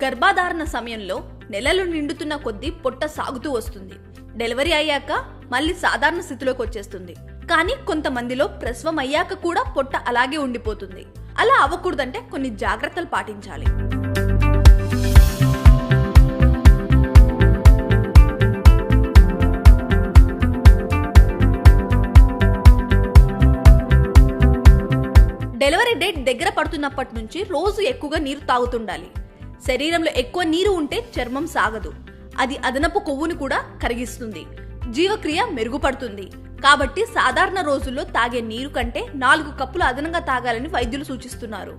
గర్భధారణ సమయంలో నెలలు నిండుతున్న కొద్దీ పొట్ట సాగుతూ వస్తుంది. డెలివరీ అయ్యాక మళ్ళీ సాధారణ స్థితిలోకి వచ్చేస్తుంది. కానీ కొంతమందిలో ప్రసవం అయ్యాక కూడా పొట్ట అలాగే ఉండిపోతుంది. అలా అవ్వకూడదంటే కొన్ని జాగ్రత్తలు పాటించాలి. డెలివరీ డేట్ దగ్గర పడుతున్నప్పటి నుంచి రోజు ఎక్కువగా నీరు తాగుతుండాలి. శరీరంలో ఎక్కువ నీరు ఉంటే చర్మం సాగదు. అది అదనపు కొవ్వును కూడా కరిగిస్తుంది. జీవక్రియ మెరుగుపడుతుంది. కాబట్టి సాధారణ రోజుల్లో తాగే నీరు కంటే 4 కప్పులు అదనంగా తాగాలని వైద్యులు సూచిస్తున్నారు.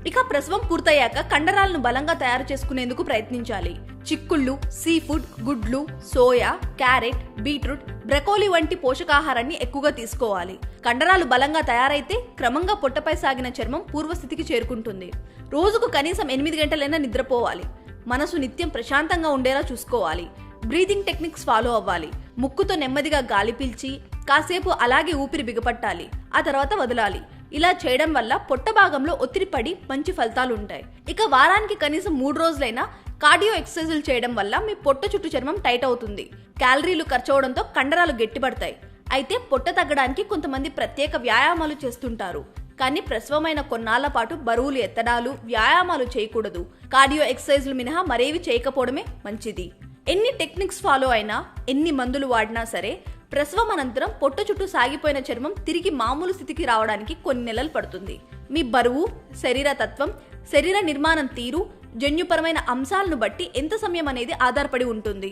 ఇక ప్రసవం పూర్తయ్యాక కండరాలను బలంగా తయారు చేసుకునేందుకు ప్రయత్నించాలి. చిక్కుళ్ళు, సీ ఫుడ్, గుడ్లు, సోయా, క్యారెట్, బీట్రూట్, బ్రకోలీ వంటి పోషకాహారాన్ని ఎక్కువగా తీసుకోవాలి. కండరాలు బలంగా తయారైతే క్రమంగా పొట్టపై సాగిన చర్మం పూర్వస్థితికి చేరుకుంటుంది. రోజుకు కనీసం 8 గంటలైనా నిద్రపోవాలి. మనసు నిత్యం ప్రశాంతంగా ఉండేలా చూసుకోవాలి. బ్రీతింగ్ టెక్నిక్స్ ఫాలో అవ్వాలి. ముక్కుతో నెమ్మదిగా గాలి పీల్చి కాసేపు అలాగే ఊపిరి బిగపట్టాలి. ఆ తర్వాత వదలాలి. ఇలా చేయడం వల్ల పొట్ట భాగంలో ఒత్తిడి పడి మంచి ఫలితాలు ఉంటాయి. ఇక వారానికి కనీసం 3 రోజులైనా కార్డియో ఎక్సర్సైజులు చేయడం వల్ల మీ పొట్ట చుట్టూ చర్మం టైట్ అవుతుంది. క్యాలరీలు ఖర్చవడంతో కండరాలు గట్టిపడతాయి. అయితే పొట్ట తగ్గడానికి కొంతమంది ప్రత్యేక వ్యాయామాలు చేస్తుంటారు. కానీ ప్రసవమైన కొన్నాళ్ల పాటు బరువులు ఎత్తడాలు, వ్యాయామాలు చేయకూడదు. కార్డియో ఎక్సర్సైజులు మినహా మరేవి చేయకపోవడమే మంచిది. ఎన్ని టెక్నిక్స్ ఫాలో అయినా, ఎన్ని మందులు వాడినా సరే ప్రసవం అనంతరం పొట్ట చుట్టూ సాగిపోయిన చర్మం తిరిగి మామూలు స్థితికి రావడానికి కొన్ని నెలలు పడుతుంది. మీ బరువు, శరీర తత్వం, శరీర నిర్మాణం తీరు, జన్యుపరమైన అంశాలను బట్టి ఎంత సమయం అనేది ఆధారపడి ఉంటుంది.